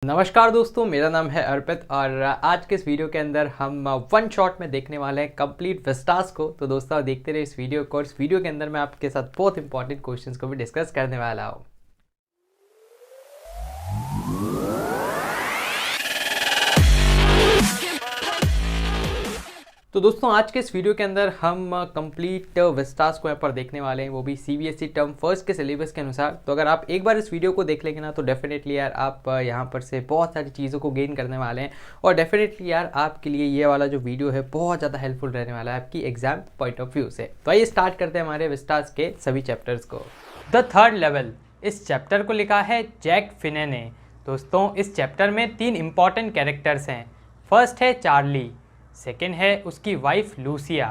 नमस्कार दोस्तों, मेरा नाम है अर्पित और आज के इस वीडियो के अंदर हम वन शॉट में देखने वाले हैं कंप्लीट विस्टास को। तो दोस्तों देखते रहे इस वीडियो को और इस वीडियो के अंदर मैं आपके साथ बहुत इंपॉर्टेंट क्वेश्चंस को भी डिस्कस करने वाला हूँ। तो दोस्तों आज के इस वीडियो के अंदर हम कंप्लीट विस्टास को यहाँ पर देखने वाले हैं, वो भी सीबीएसई टर्म फर्स्ट के सिलेबस के अनुसार। तो अगर आप एक बार इस वीडियो को देख लेंगे ना तो डेफिनेटली यार आप यहाँ पर से बहुत सारी चीज़ों को गेन करने वाले हैं और डेफिनेटली यार आपके लिए ये वाला जो वीडियो है बहुत ज़्यादा हेल्पफुल रहने वाला है आपकी एग्जाम पॉइंट ऑफ व्यू से। तो आइए स्टार्ट करते हैं हमारे विस्टास के सभी चैप्टर्स को। द थर्ड लेवल, इस चैप्टर को लिखा है जैक फिने ने। दोस्तों इस चैप्टर में 3 इंपॉर्टेंट कैरेक्टर्स हैं। फर्स्ट है चार्ली, सेकेंड है उसकी वाइफ लूसिया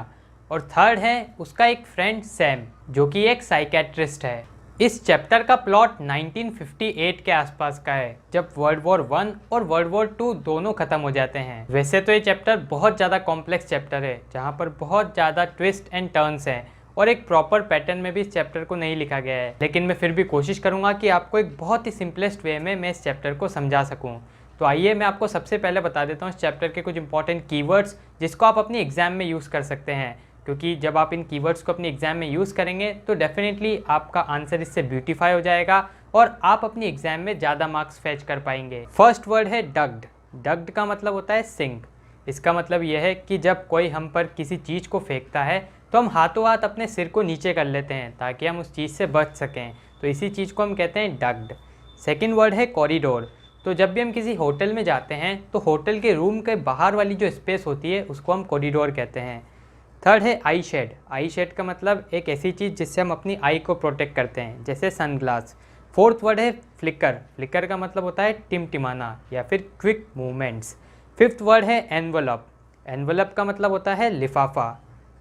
और थर्ड है उसका एक फ्रेंड सैम जो कि एक साइकेट्रिस्ट है। इस चैप्टर का प्लॉट 1958 के आसपास का है, जब वर्ल्ड वॉर 1 और वर्ल्ड वॉर 2 दोनों खत्म हो जाते हैं। वैसे तो ये चैप्टर बहुत ज़्यादा कॉम्प्लेक्स चैप्टर है जहाँ पर बहुत ज़्यादा ट्विस्ट एंड टर्न्स हैं और एक प्रॉपर पैटर्न में भी इस चैप्टर को नहीं लिखा गया है, लेकिन मैं फिर भी कोशिश करूँगा कि आपको एक बहुत ही सिंपलेस्ट वे में मैं इस चैप्टर को समझा सकूँ। तो आइए मैं आपको सबसे पहले बता देता हूँ इस चैप्टर के कुछ इंपॉर्टेंट कीवर्ड्स जिसको आप अपनी एग्जाम में यूज़ कर सकते हैं, क्योंकि जब आप इन कीवर्ड्स को अपनी एग्जाम में यूज़ करेंगे तो डेफिनेटली आपका आंसर इससे ब्यूटीफाई हो जाएगा और आप अपनी एग्जाम में ज़्यादा मार्क्स फैच कर पाएंगे। फर्स्ट वर्ड है डग्ड। डग्ड का मतलब होता है सिंक। इसका मतलब यह है कि जब कोई हम पर किसी चीज़ को फेंकता है तो हम हाथों हाथ अपने सिर को नीचे कर लेते हैं ताकि हम उस चीज़ से बच सकें, तो इसी चीज़ को हम कहते हैं डग्ड। सेकेंड वर्ड है कॉरिडोर। तो जब भी हम किसी होटल में जाते हैं तो होटल के रूम के बाहर वाली जो स्पेस होती है उसको हम कॉरिडोर कहते हैं। थर्ड है आई शेड। आई शेड का मतलब एक ऐसी चीज़ जिससे हम अपनी आई को प्रोटेक्ट करते हैं, जैसे सनग्लास। फोर्थ वर्ड है फ्लिकर। फ्लिकर का मतलब होता है टिमटिमाना या फिर क्विक मूवमेंट्स। फिफ्थ वर्ड है एनवलप। एनवलप का मतलब होता है लिफाफा।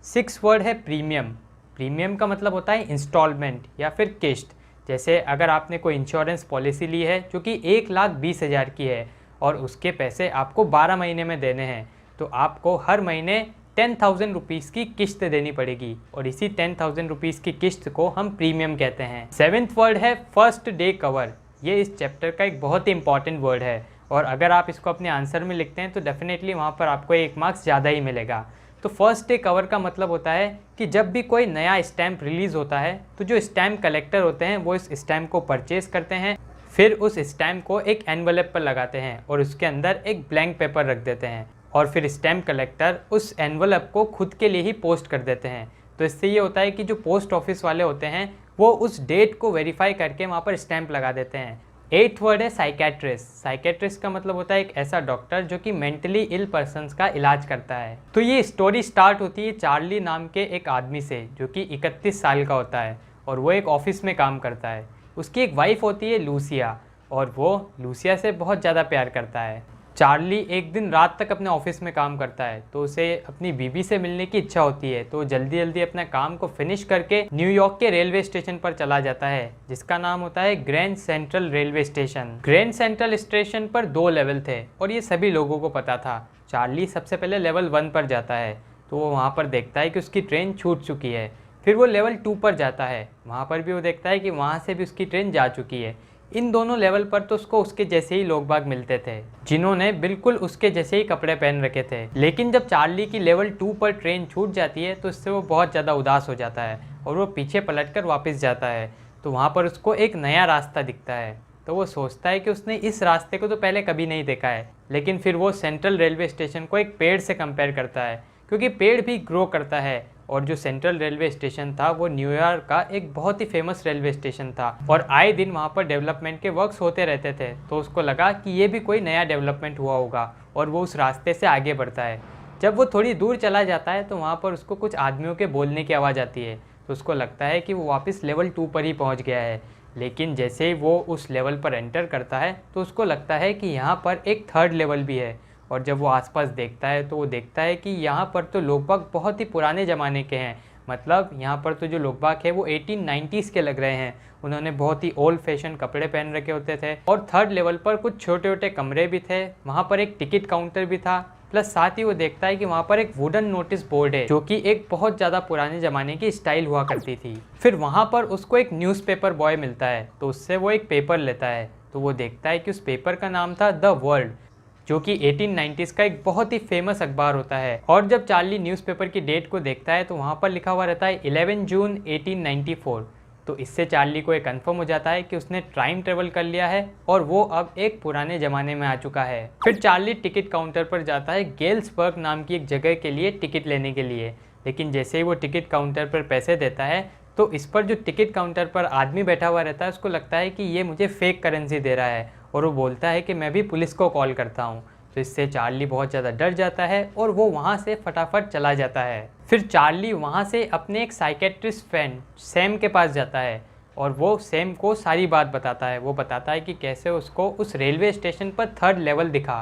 सिक्स वर्ड है प्रीमियम। प्रीमियम का मतलब होता है इंस्टॉलमेंट या फिर किश्त। जैसे अगर आपने कोई इंश्योरेंस पॉलिसी ली है जो कि 1,20,000 की है और उसके पैसे आपको 12 महीने में देने हैं, तो आपको हर महीने 10,000 रुपीज़ की किस्त देनी पड़ेगी और इसी 10,000 रुपीज़ की किस्त को हम प्रीमियम कहते हैं। सेवेंथ वर्ड है फर्स्ट डे कवर। ये इस चैप्टर का एक बहुत ही इंपॉर्टेंट वर्ड है और अगर आप इसको अपने आंसर में लिखते हैं तो डेफिनेटली वहाँ पर आपको 1 मार्क्स ज़्यादा ही मिलेगा। तो फर्स्ट डे कवर का मतलब होता है कि जब भी कोई नया स्टैम्प रिलीज़ होता है तो जो स्टैम्प कलेक्टर होते हैं वो इस स्टैम्प को परचेज करते हैं, फिर उस स्टैम्प को एक एनवलप पर लगाते हैं और उसके अंदर एक ब्लैंक पेपर रख देते हैं और फिर स्टैम्प कलेक्टर उस एनवलप को खुद के लिए ही पोस्ट कर देते हैं। तो इससे ये होता है कि जो पोस्ट ऑफिस वाले होते हैं वो उस डेट को वेरीफाई करके वहाँ पर स्टैम्प लगा देते हैं। एट्थ वर्ड है साइकेट्रिस्ट। साइकेट्रिस्ट का मतलब होता है एक ऐसा डॉक्टर जो कि मेंटली इल पर्सन्स का इलाज करता है। तो ये स्टोरी स्टार्ट होती है चार्ली नाम के एक आदमी से जो कि 31 साल का होता है और वो एक ऑफिस में काम करता है। उसकी एक वाइफ होती है लूसिया और वो लूसिया से बहुत ज़्यादा प्यार करता है। चार्ली एक दिन रात तक अपने ऑफिस में काम करता है तो उसे अपनी बीवी से मिलने की इच्छा होती है, तो जल्दी जल्दी अपने काम को फिनिश करके न्यूयॉर्क के रेलवे स्टेशन पर चला जाता है जिसका नाम होता है grand central railway station. Grand central station पर 2 लेवल थे और ये सभी लोगों को पता था। चार्ली सबसे पहले लेवल 1 पर जाता है तो वो वहाँ पर देखता है कि उसकी ट्रेन छूट चुकी है। फिर वो लेवल 2 पर जाता है, वहाँ पर भी वो देखता है कि वहाँ से भी उसकी ट्रेन जा चुकी है। इन दोनों लेवल पर तो उसको उसके जैसे ही लोग बाग मिलते थे जिन्होंने बिल्कुल उसके जैसे ही कपड़े पहन रखे थे। लेकिन जब चार्ली की लेवल 2 पर ट्रेन छूट जाती है तो इससे वो बहुत ज़्यादा उदास हो जाता है और वो पीछे पलटकर वापस जाता है। तो वहाँ पर उसको एक नया रास्ता दिखता है, तो वो सोचता है कि उसने इस रास्ते को तो पहले कभी नहीं देखा है। लेकिन फिर वो सेंट्रल रेलवे स्टेशन को एक पेड़ से कंपेयर करता है क्योंकि पेड़ भी ग्रो करता है और जो सेंट्रल रेलवे स्टेशन था वो न्यूयॉर्क का एक बहुत ही फेमस रेलवे स्टेशन था और आए दिन वहाँ पर डेवलपमेंट के वर्क्स होते रहते थे। तो उसको लगा कि ये भी कोई नया डेवलपमेंट हुआ होगा और वो उस रास्ते से आगे बढ़ता है। जब वो थोड़ी दूर चला जाता है तो वहाँ पर उसको कुछ आदमियों के बोलने की आवाज़ आती है, तो उसको लगता है कि वो वापस लेवल 2 पर ही पहुँच गया है। लेकिन जैसे ही वो उस लेवल पर एंटर करता है तो उसको लगता है कि यहाँ पर एक थर्ड लेवल भी है और जब वो आसपास देखता है तो वो देखता है कि यहाँ पर तो लोग बाग बहुत ही पुराने ज़माने के हैं। मतलब यहाँ पर तो जो लोग बाग है वो 1890s के लग रहे हैं। उन्होंने बहुत ही ओल्ड फैशन कपड़े पहन रखे होते थे और थर्ड लेवल पर कुछ छोटे छोटे कमरे भी थे। वहाँ पर एक टिकट काउंटर भी था, प्लस साथ ही वो देखता है कि वहाँ पर एक वुडन नोटिस बोर्ड है जो कि एक बहुत ज़्यादा पुराने ज़माने की स्टाइल हुआ करती थी। फिर वहाँ पर उसको एक न्यूज़पेपर बॉय मिलता है तो उससे वो एक पेपर लेता है। तो तो वो देखता है कि उस पेपर का नाम था द वर्ल्ड, जो कि 1890s का एक बहुत ही फेमस अखबार होता है। और जब चार्ली न्यूज़पेपर की डेट को देखता है तो वहाँ पर लिखा हुआ रहता है 11 जून 1894। तो इससे चार्ली को एक कंफर्म हो जाता है कि उसने टाइम ट्रेवल कर लिया है और वो अब एक पुराने ज़माने में आ चुका है। फिर चार्ली टिकट काउंटर पर जाता है गेल्सबर्ग नाम की एक जगह के लिए टिकट लेने के लिए, लेकिन जैसे ही वो टिकट काउंटर पर पैसे देता है तो इस पर जो टिकट काउंटर पर आदमी बैठा हुआ रहता है उसको लगता है कि ये मुझे फेक करेंसी दे रहा है और वो बोलता है कि मैं भी पुलिस को कॉल करता हूँ। तो इससे चार्ली बहुत ज़्यादा डर जाता है और वो वहाँ से फटाफट चला जाता है। फिर चार्ली वहाँ से अपने एक साइकेट्रिस्ट फ्रेंड सैम के पास जाता है और वो सैम को सारी बात बताता है। वो बताता है कि कैसे उसको उस रेलवे स्टेशन पर 3rd लेवल दिखा।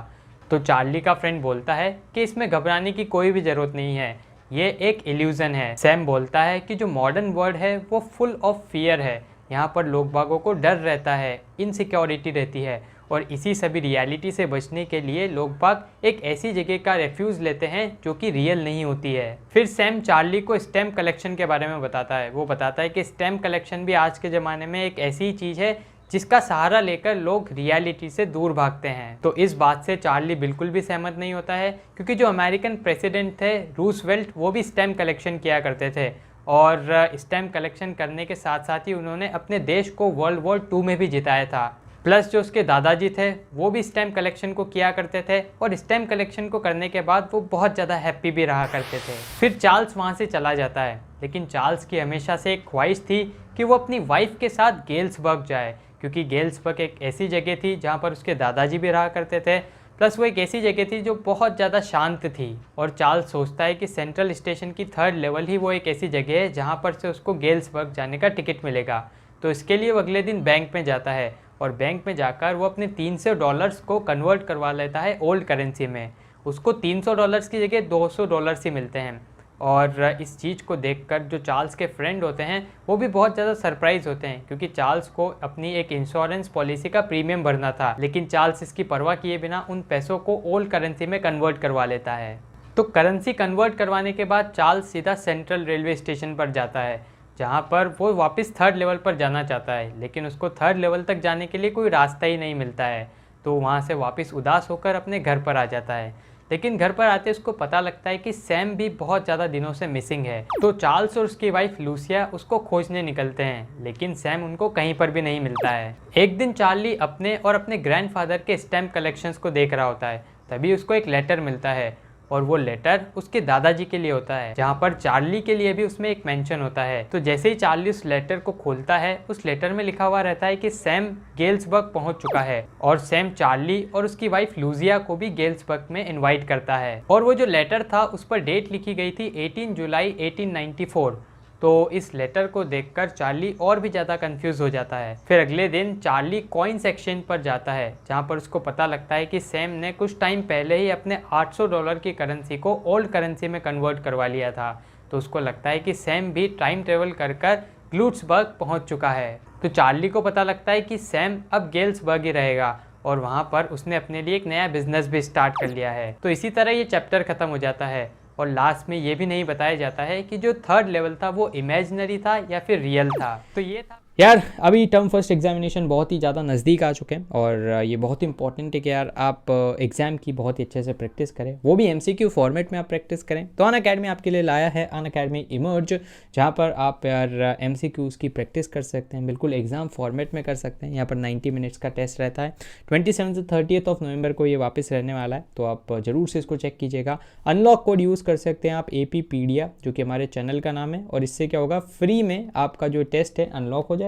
तो चार्ली का फ्रेंड बोलता है कि इसमें घबराने की कोई भी ज़रूरत नहीं है, ये एक इल्यूज़न है। सैम बोलता है कि जो मॉडर्न वर्ल्ड है वो फुल ऑफ फियर है, यहाँ पर लोग बागों को डर रहता है, इनसिक्योरिटी रहती है और इसी सभी रियलिटी से बचने के लिए लोग बाग एक ऐसी जगह का रेफ्यूज लेते हैं जो कि रियल नहीं होती है। फिर सैम चार्ली को स्टैम्प कलेक्शन के बारे में बताता है। वो बताता है कि स्टैम्प कलेक्शन भी आज के ज़माने में एक ऐसी चीज़ है जिसका सहारा लेकर लोग रियलिटी से दूर भागते हैं। तो इस बात से चार्ली बिल्कुल भी सहमत नहीं होता है, क्योंकि जो अमेरिकन प्रेसिडेंट थे रूजवेल्ट, वो भी स्टैम्प कलेक्शन किया करते थे और स्टैम्प कलेक्शन करने के साथ साथ ही उन्होंने अपने देश को World War II में भी जिताया था। प्लस जो उसके दादाजी थे वो भी स्टैम्प कलेक्शन को किया करते थे और स्टैम्प कलेक्शन को करने के बाद वो बहुत ज़्यादा हैप्पी भी रहा करते थे। फिर चार्ल्स वहाँ से चला जाता है, लेकिन चार्ल्स की हमेशा से एक ख्वाहिश थी कि वो अपनी वाइफ के साथ गेल्सबर्ग जाए, क्योंकि गेल्सबर्ग एक ऐसी जगह थी जहाँ पर उसके दादाजी भी रहा करते थे। प्लस वो एक ऐसी जगह थी जो बहुत ज़्यादा शांत थी और चार्ल्स सोचता है कि सेंट्रल स्टेशन की 3rd लेवल ही वो एक ऐसी जगह है जहाँ पर से उसको गेल्सबर्ग जाने का टिकट मिलेगा। तो इसके लिए वो अगले दिन बैंक में जाता है और बैंक में जाकर वो अपने $300 को कन्वर्ट करवा लेता है ओल्ड करेंसी में। उसको $300 की जगह $200 ही मिलते हैं और इस चीज़ को देखकर जो चार्ल्स के फ्रेंड होते हैं वो भी बहुत ज़्यादा सरप्राइज़ होते हैं, क्योंकि चार्ल्स को अपनी एक इंश्योरेंस पॉलिसी का प्रीमियम भरना था, लेकिन चार्ल्स इसकी परवाह किए बिना उन पैसों को ओल्ड करेंसी में कन्वर्ट करवा लेता है। तो करेंसी कन्वर्ट करवाने के बाद चार्ल्स सीधा सेंट्रल रेलवे स्टेशन पर जाता है, जहाँ पर वो वापस 3rd लेवल पर जाना चाहता है, लेकिन उसको 3rd लेवल तक जाने के लिए कोई रास्ता ही नहीं मिलता है। तो वहाँ से वापस उदास होकर अपने घर पर आ जाता है, लेकिन घर पर आते उसको पता लगता है कि सैम भी बहुत ज़्यादा दिनों से मिसिंग है। तो चार्ल्स और उसकी वाइफ लूसिया उसको खोजने निकलते हैं, लेकिन सैम उनको कहीं पर भी नहीं मिलता है। एक दिन चार्ली अपने और अपने ग्रैंडफादर के स्टैम्प कलेक्शंस को देख रहा होता है, तभी उसको एक लेटर मिलता है और वो लेटर उसके दादाजी के लिए होता है, जहाँ पर चार्ली के लिए भी उसमें एक मेंशन होता है। तो जैसे ही चार्ली उस लेटर को खोलता है, उस लेटर में लिखा हुआ रहता है कि सैम गेल्सबर्ग पहुंच चुका है और सैम चार्ली और उसकी वाइफ लूजिया को भी गेल्सबर्ग में इनवाइट करता है। और वो जो लेटर था उस पर डेट लिखी गई थी 18 जुलाई 1894। तो इस लेटर को देखकर चार्ली और भी ज़्यादा कंफ्यूज हो जाता है। फिर अगले दिन चार्ली कॉइन्स एक्सचेंज पर जाता है, जहाँ पर उसको पता लगता है कि सैम ने कुछ टाइम पहले ही अपने $800 की करेंसी को ओल्ड करेंसी में कन्वर्ट करवा लिया था। तो उसको लगता है कि सैम भी टाइम ट्रेवल कर ग्लूट्सबर्ग पहुँच चुका है। तो चार्ली को पता लगता है कि सैम अब गेल्सबर्ग ही रहेगा और वहाँ पर उसने अपने लिए एक नया बिजनेस भी स्टार्ट कर लिया है। तो इसी तरह ये चैप्टर ख़त्म हो जाता है और लास्ट में ये भी नहीं बताया जाता है कि जो 3rd लेवल था वो इमेजिनरी था या फिर रियल था। तो ये था यार। अभी टर्म फर्स्ट एग्जामिनेशन बहुत ही ज़्यादा नज़दीक आ चुके हैं और ये बहुत ही इंपॉर्टेंट है कि यार आप एग्ज़ाम की बहुत ही अच्छे से प्रैक्टिस करें, वो भी MCQ फॉर्मेट में आप प्रैक्टिस करें। तो अनअकैडमी आपके लिए लाया है अनअकैडमी इमर्ज, जहाँ पर आप यार MCQs की प्रैक्टिस कर सकते हैं, बिल्कुल एग्ज़ाम फॉर्मेट में कर सकते हैं। यहाँ पर 90 मिनट्स का टेस्ट रहता है। 27 से 30 नवंबर को ये वापस रहने वाला है, तो आप ज़रूर से इसको चेक कीजिएगा। अनलॉक कोड यूज़ कर सकते हैं आप APpedia, जो कि हमारे चैनल का नाम है, और इससे क्या होगा, फ्री में आपका जो टेस्ट है अनलॉक हो जाएगा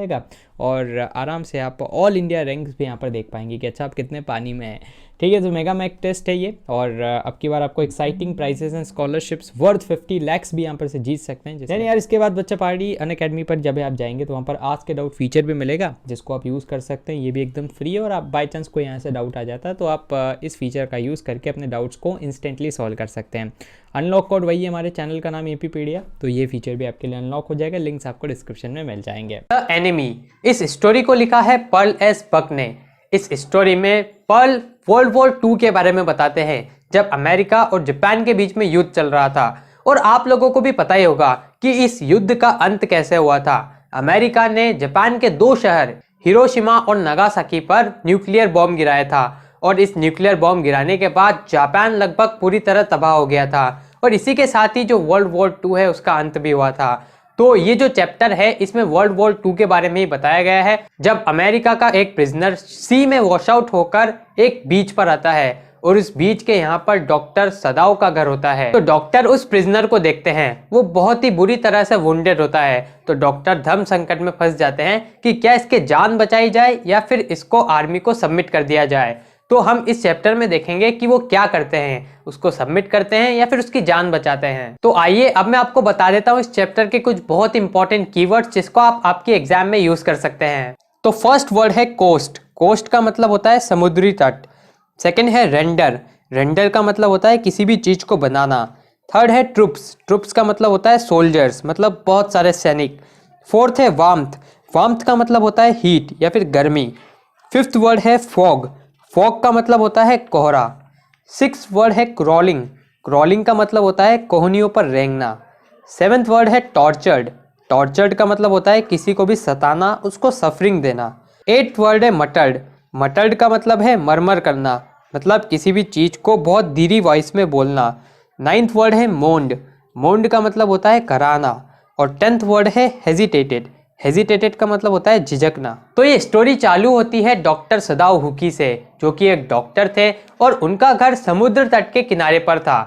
और आराम से आप ऑल इंडिया रैंक्स भी यहाँ पर देख पाएंगे कि अच्छा आप कितने पानी में हैं। ठीक है, तो मेगा मैक टेस्ट है ये और अब की बार आपको exciting prices and scholarships worth 50 lakhs भी यहाँ पर से जीत सकते हैं। जैसे यार इसके बाद बच्चा पार्टी अनअकैडमी पर जब आप जाएंगे तो वहाँ पर आस्क के डाउट फीचर भी मिलेगा, जिसको आप यूज़ कर सकते हैं। ये भी एकदम फ्री है और आप बाई चांस कोई यहाँ से डाउट आ जाता है तो आप इस फीचर का यूज़ करके अपने डाउट्स को इंस्टेंटली सॉल्व कर सकते हैं। अनलॉक कोड वही है, हमारे चैनल का नाम APpedia, तो ये फीचर भी आपके लिए अनलॉक हो जाएगा। लिंक्स आपको डिस्क्रिप्शन में मिल जाएंगे। द एनिमी, इस स्टोरी को लिखा है पर्ल एस बक ने। इस स्टोरी में पर्ल World War II के बारे में बताते हैं, जब अमेरिका और जापान के बीच में युद्ध चल रहा था। और आप लोगों को भी पता ही होगा कि इस युद्ध का अंत कैसे हुआ था। अमेरिका ने जापान के 2 शहर हिरोशिमा और नागासाकी पर न्यूक्लियर बॉम्ब गिराया था और इस न्यूक्लियर बॉम्ब गिराने के बाद जापान लगभग पूरी तरह तबाह हो गया था और इसी के साथ ही जो वर्ल्ड वॉर 2 है उसका अंत भी हुआ था। तो ये जो चैप्टर है इसमें वर्ल्ड वॉर 2 के बारे में ही बताया गया है, जब अमेरिका का एक प्रिजनर सी में वॉश आउट होकर एक बीच पर आता है और इस बीच के यहाँ पर डॉक्टर सदाओ का घर होता है। तो डॉक्टर उस प्रिजनर को देखते हैं, वो बहुत ही बुरी तरह से वुंडेड होता है। तो डॉक्टर धर्म संकट में फंस जाते हैं कि क्या इसके जान बचाई जाए या फिर इसको आर्मी को सबमिट कर दिया जाए। तो हम इस चैप्टर में देखेंगे कि वो क्या करते हैं, उसको सबमिट करते हैं या फिर उसकी जान बचाते हैं। तो आइए अब मैं आपको बता देता हूँ इस चैप्टर के कुछ बहुत इंपॉर्टेंट कीवर्ड्स जिसको आप आपके एग्जाम में यूज कर सकते हैं। तो फर्स्ट वर्ड है कोस्ट। कोस्ट का मतलब होता है समुद्री तट। सेकेंड है रेंडर। रेंडर का मतलब होता है किसी भी चीज को बनाना। थर्ड है ट्रुप्स। ट्रुप्स का मतलब होता है सोल्जर्स, मतलब बहुत सारे सैनिक। फोर्थ है वार्मथ। वार्मथ का मतलब होता है हीट या फिर गर्मी। फिफ्थ वर्ड है फॉग। फॉग का मतलब होता है कोहरा। सिक्स वर्ड है क्रॉलिंग। क्रॉलिंग का मतलब होता है कोहनियों पर रेंगना। सेवेंथ वर्ड है टॉर्चर्ड। टॉर्चर्ड का मतलब होता है किसी को भी सताना, उसको सफरिंग देना। एट्थ वर्ड है मटर्ड। मटर्ड का मतलब है मरमर करना, मतलब किसी भी चीज को बहुत धीरी वॉइस में बोलना। नाइन्थ वर्ड है मोन्ड। मोन्ड का मतलब होता है कराना। और टेंथ वर्ड है हेजिटेटेड। हेजिटेटेड का मतलब होता है झिझकना। तो ये स्टोरी चालू होती है डॉक्टर सदाओ हुकी से, जो कि एक डॉक्टर थे और उनका घर समुद्र तट के किनारे पर था।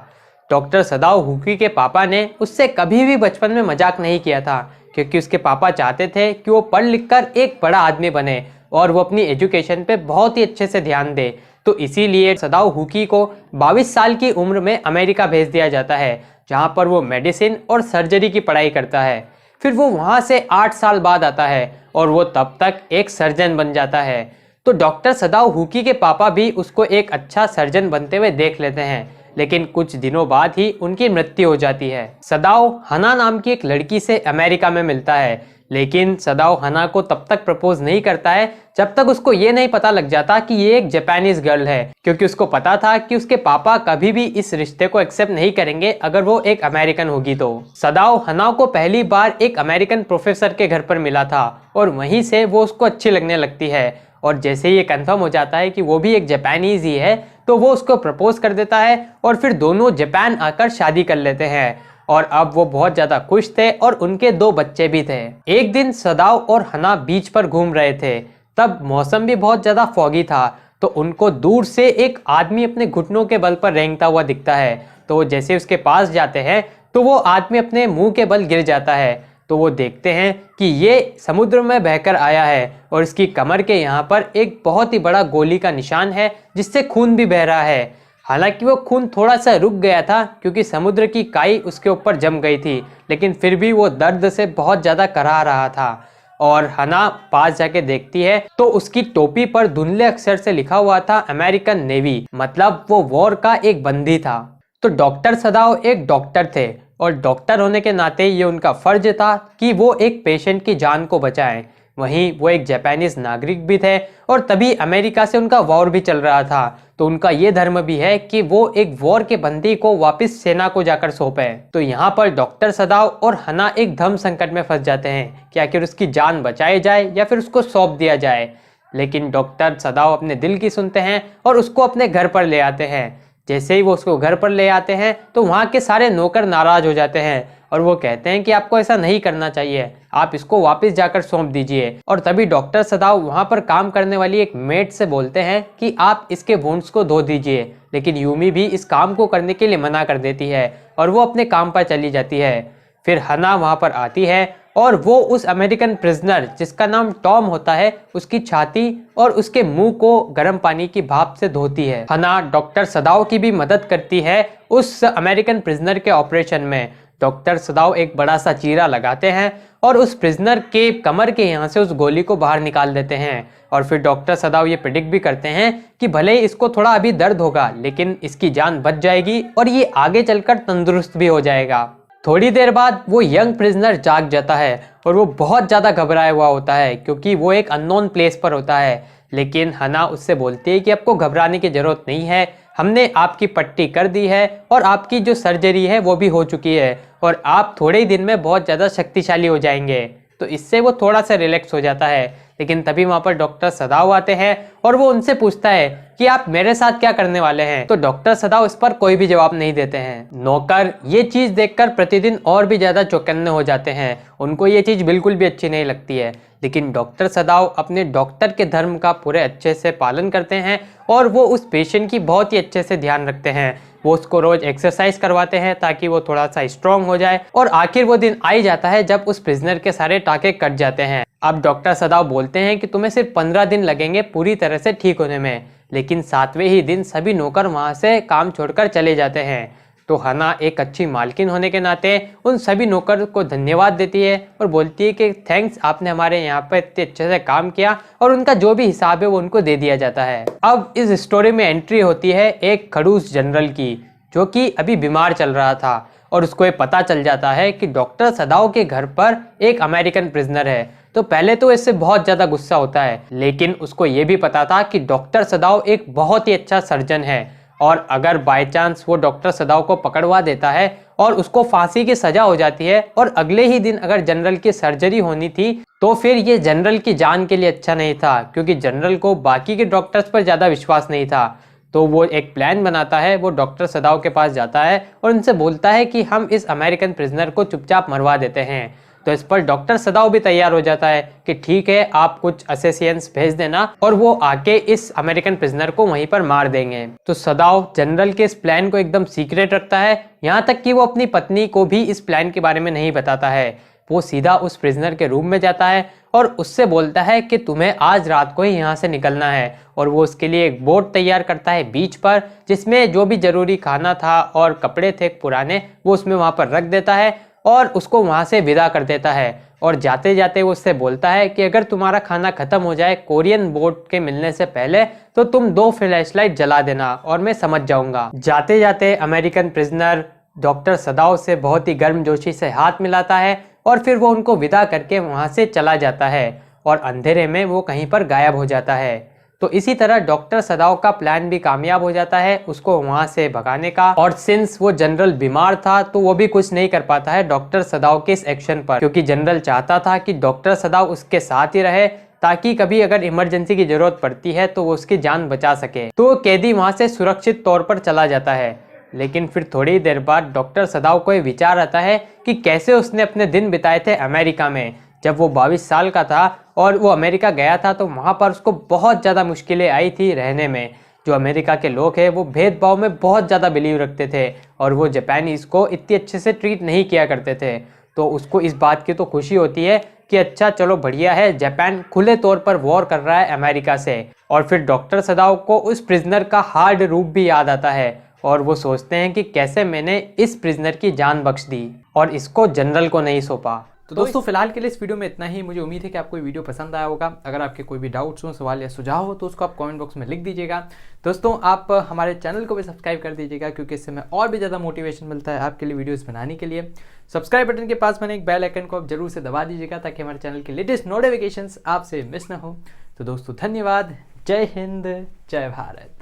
डॉक्टर सदाओ हुकी के पापा ने उससे कभी भी बचपन में मजाक नहीं किया था, क्योंकि उसके पापा चाहते थे कि वो पढ़ लिख कर एक बड़ा आदमी बने और वो अपनी एजुकेशन पे बहुत ही अच्छे से ध्यान दे। तो इसीलिए सदाओ हुकी को 22 साल की उम्र में अमेरिका भेज दिया जाता है, जहाँ पर वो मेडिसिन और सर्जरी की पढ़ाई करता है। फिर वो वहाँ से 8 साल बाद आता है और वो तब तक एक सर्जन बन जाता है। तो डॉक्टर सदाओ हुकी के पापा भी उसको एक अच्छा सर्जन बनते हुए देख लेते हैं, लेकिन कुछ दिनों बाद ही उनकी मृत्यु हो जाती है। सदाओ हना नाम की एक लड़की से अमेरिका में मिलता है, लेकिन सदाओ हना को तब तक प्रपोज नहीं करता है जब तक उसको ये नहीं पता लग जाता कि ये एक जापानीज गर्ल है, क्योंकि उसको पता था कि उसके पापा कभी भी इस रिश्ते को एक्सेप्ट नहीं करेंगे अगर वो एक अमेरिकन होगी। तो सदाओ हना को पहली बार एक अमेरिकन प्रोफेसर के घर पर मिला था और वहीं से वो उसको अच्छी लगने लगती है। और जैसे ही ये कंफर्म हो जाता है कि वो भी एक जापानीज ही है, तो वो उसको प्रपोज कर देता है और फिर दोनों जापान आकर शादी कर लेते हैं। और अब वो बहुत ज्यादा खुश थे और उनके 2 बच्चे भी थे। एक दिन सदाओ और हना बीच पर घूम रहे थे, तब मौसम भी बहुत ज्यादा फॉगी था। तो उनको दूर से एक आदमी अपने घुटनों के बल पर रेंगता हुआ दिखता है। तो वो जैसे उसके पास जाते हैं तो वो आदमी अपने मुंह के बल गिर जाता है। तो वो देखते हैं कि ये समुद्र में बहकर आया है और इसकी कमर के यहाँ पर एक बहुत ही बड़ा गोली का निशान है, जिससे खून भी बह रहा है। हालांकि वो खून थोड़ा सा रुक गया था क्योंकि समुद्र की काई उसके ऊपर जम गई थी, लेकिन फिर भी वो दर्द से बहुत ज़्यादा कराह रहा था। और हना पास जाके देखती है तो उसकी टोपी पर धुंधले अक्षर से लिखा हुआ था अमेरिकन नेवी, मतलब वो वॉर का एक बंदी था। तो डॉक्टर सदाओ एक डॉक्टर थे और डॉक्टर होने के नाते ये उनका फर्ज था कि वो एक पेशेंट की जान को बचाएं। वहीं वो एक जापानीज नागरिक भी थे और तभी अमेरिका से उनका वॉर भी चल रहा था। तो उनका ये धर्म भी है कि वो एक वॉर के बंदी को वापस सेना को जाकर सौंपे। तो यहाँ पर डॉक्टर सदाओ और हना एक धर्म संकट में फंस जाते हैं कि आखिर उसकी जान बचाई जाए या फिर उसको सौंप दिया जाए। लेकिन डॉक्टर सदाओ अपने दिल की सुनते हैं और उसको अपने घर पर ले आते हैं। जैसे ही वो उसको घर पर ले आते हैं तो वहाँ के सारे नौकर नाराज हो जाते हैं और वो कहते हैं कि आपको ऐसा नहीं करना चाहिए, आप इसको वापस जाकर सौंप दीजिए। और तभी डॉक्टर सदाओ वहाँ पर काम करने वाली एक मेड से बोलते हैं कि आप इसके वुंड्स को धो दीजिए, लेकिन यूमी भी इस काम को करने के लिए मना कर देती है और वो अपने काम पर चली जाती है। फिर हना वहाँ पर आती है और वो उस अमेरिकन प्रिजनर जिसका नाम टॉम होता है उसकी छाती और उसके मुंह को गर्म पानी की भाप से धोती है। हना डॉक्टर सदाओ की भी मदद करती है उस अमेरिकन प्रिजनर के ऑपरेशन में। डॉक्टर सदाओ एक बड़ा सा चीरा लगाते हैं और उस प्रिजनर के कमर के यहाँ से उस गोली को बाहर निकाल देते हैं। और फिर डॉक्टर सदाओ ये प्रिडिक्ट भी करते हैं कि भले ही इसको थोड़ा अभी दर्द होगा, लेकिन इसकी जान बच जाएगी और ये आगे चलकर तंदुरुस्त भी हो जाएगा। थोड़ी देर बाद वो यंग प्रिजनर जाग जाता है और वो बहुत ज़्यादा घबराया हुआ होता है क्योंकि वो एक अननोन प्लेस पर होता है। लेकिन हना उससे बोलती है कि आपको घबराने की ज़रूरत नहीं है, हमने आपकी पट्टी कर दी है और आपकी जो सर्जरी है वो भी हो चुकी है और आप थोड़े ही दिन में बहुत ज़्यादा शक्तिशाली हो जाएंगे। तो इससे वो थोड़ा सा रिलैक्स हो जाता है। लेकिन तभी वहाँ पर डॉक्टर सदाव आते हैं और वो उनसे पूछता है कि आप मेरे साथ क्या करने वाले हैं। तो डॉक्टर सदाव इस पर कोई भी जवाब नहीं देते हैं। नौकर ये चीज देखकर प्रतिदिन और भी ज्यादा चौकन्ने हो जाते हैं, उनको ये चीज बिल्कुल भी अच्छी नहीं लगती है। लेकिन डॉक्टर सदाव अपने डॉक्टर के धर्म का पूरे अच्छे से पालन करते हैं और वो उस पेशेंट की बहुत ही अच्छे से ध्यान रखते हैं। वो उसको रोज एक्सरसाइज करवाते हैं ताकि वो थोड़ा सा स्ट्रांग हो जाए। और आखिर वो दिन आ ही जाता है जब उस प्रिजनर के सारे टाके कट जाते हैं। अब डॉक्टर सदाव बोलते हैं कि तुम्हें सिर्फ 15 दिन लगेंगे पूरी तरह से ठीक होने में। लेकिन 7वें ही दिन सभी नौकर वहां से काम छोड़कर चले जाते हैं। तो हना एक अच्छी मालकिन होने के नाते उन सभी नौकर को धन्यवाद देती है और बोलती है कि थैंक्स, आपने हमारे यहाँ पर इतने अच्छे से काम किया, और उनका जो भी हिसाब है वो उनको दे दिया जाता है। अब इस स्टोरी में एंट्री होती है एक खड़ूस जनरल की, जो कि अभी बीमार चल रहा था और उसको ये पता चल जाता है कि डॉक्टर सदाव के घर पर एक अमेरिकन प्रिजनर है। तो पहले तो इससे बहुत ज़्यादा गुस्सा होता है, लेकिन उसको ये भी पता था कि डॉक्टर सदाव एक बहुत ही अच्छा सर्जन है और अगर बाय चांस वो डॉक्टर सदाव को पकड़वा देता है और उसको फांसी की सजा हो जाती है और अगले ही दिन अगर जनरल की सर्जरी होनी थी, तो फिर ये जनरल की जान के लिए अच्छा नहीं था, क्योंकि जनरल को बाकी के डॉक्टर्स पर ज़्यादा विश्वास नहीं था। तो वो एक प्लान बनाता है, वो डॉक्टर सदाव के पास जाता है और उनसे बोलता है कि हम इस अमेरिकन प्रिजनर को चुपचाप मरवा देते हैं। तो इस पर डॉक्टर सदाव भी तैयार हो जाता है कि ठीक है, आप कुछ असेसियंस भेज देना और वो आके इस अमेरिकन प्रिजनर को वहीं पर मार देंगे। तो सदाव जनरल के इस प्लान को एकदम सीक्रेट रखता है, यहाँ तक कि वो अपनी पत्नी को भी इस प्लान के बारे में नहीं बताता है। वो सीधा उस प्रिजनर के रूम में जाता है और उससे बोलता है कि तुम्हें आज रात को ही यहाँ से निकलना है, और वो उसके लिए एक बोट तैयार करता है बीच पर, जिसमें जो भी जरूरी खाना था और कपड़े थे पुराने वो उसमें वहाँ पर रख देता है और उसको वहाँ से विदा कर देता है। और जाते जाते वो उससे बोलता है कि अगर तुम्हारा खाना खत्म हो जाए कोरियन बोट के मिलने से पहले, तो तुम 2 फ्लैशलाइट जला देना और मैं समझ जाऊंगा। जाते जाते अमेरिकन प्रिजनर डॉक्टर सदाव से बहुत ही गर्मजोशी से हाथ मिलाता है और फिर वो उनको विदा करके वहाँ से चला जाता है और अंधेरे में वो कहीं पर गायब हो जाता है। तो इसी तरह डॉक्टर सदाव का प्लान भी कामयाब हो जाता है उसको वहां से भगाने का। और सिंस वो जनरल बीमार था तो वो भी कुछ नहीं कर पाता है डॉक्टर सदाव के इस एक्शन पर, क्योंकि जनरल चाहता था कि डॉक्टर सदाव उसके साथ ही रहे ताकि कभी अगर इमरजेंसी की जरूरत पड़ती है तो वो उसकी जान बचा सके। तो कैदी वहां से सुरक्षित तौर पर चला जाता है। लेकिन फिर थोड़ी देर बाद डॉक्टर सदाव को ये विचार आता है कि कैसे उसने अपने दिन बिताए थे अमेरिका में। जब वो 22 साल का था और वो अमेरिका गया था तो वहाँ पर उसको बहुत ज़्यादा मुश्किलें आई थी रहने में। जो अमेरिका के लोग हैं वो भेदभाव में बहुत ज़्यादा बिलीव रखते थे और वो जापानीज़ को इतने अच्छे से ट्रीट नहीं किया करते थे। तो उसको इस बात की तो खुशी होती है कि अच्छा चलो बढ़िया है, जापान खुले तौर पर वॉर कर रहा है अमेरिका से। और फिर डॉक्टर सदाव को उस प्रिजनर का हार्ड रूप भी याद आता है और वो सोचते हैं कि कैसे मैंने इस प्रिजनर की जान बख्श दी और इसको जनरल को नहीं सौंपा। तो दोस्तों फिलहाल के लिए इस वीडियो में इतना ही। मुझे उम्मीद है कि आपको ये वीडियो पसंद आया होगा। अगर आपके कोई भी डाउट्स हो, सवाल या सुझाव हो तो उसको आप कमेंट बॉक्स में लिख दीजिएगा। दोस्तों आप हमारे चैनल को भी सब्सक्राइब कर दीजिएगा, क्योंकि इससे हमें और भी ज़्यादा मोटिवेशन मिलता है आपके लिए वीडियोस बनाने के लिए। सब्सक्राइब बटन के पास मैंने एक बेल आइकन को आप जरूर से दबा दीजिएगा ताकि हमारे चैनल के लेटेस्ट नोटिफिकेशंस आपसे मिस ना हो। तो दोस्तों धन्यवाद। जय हिंद, जय भारत।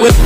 With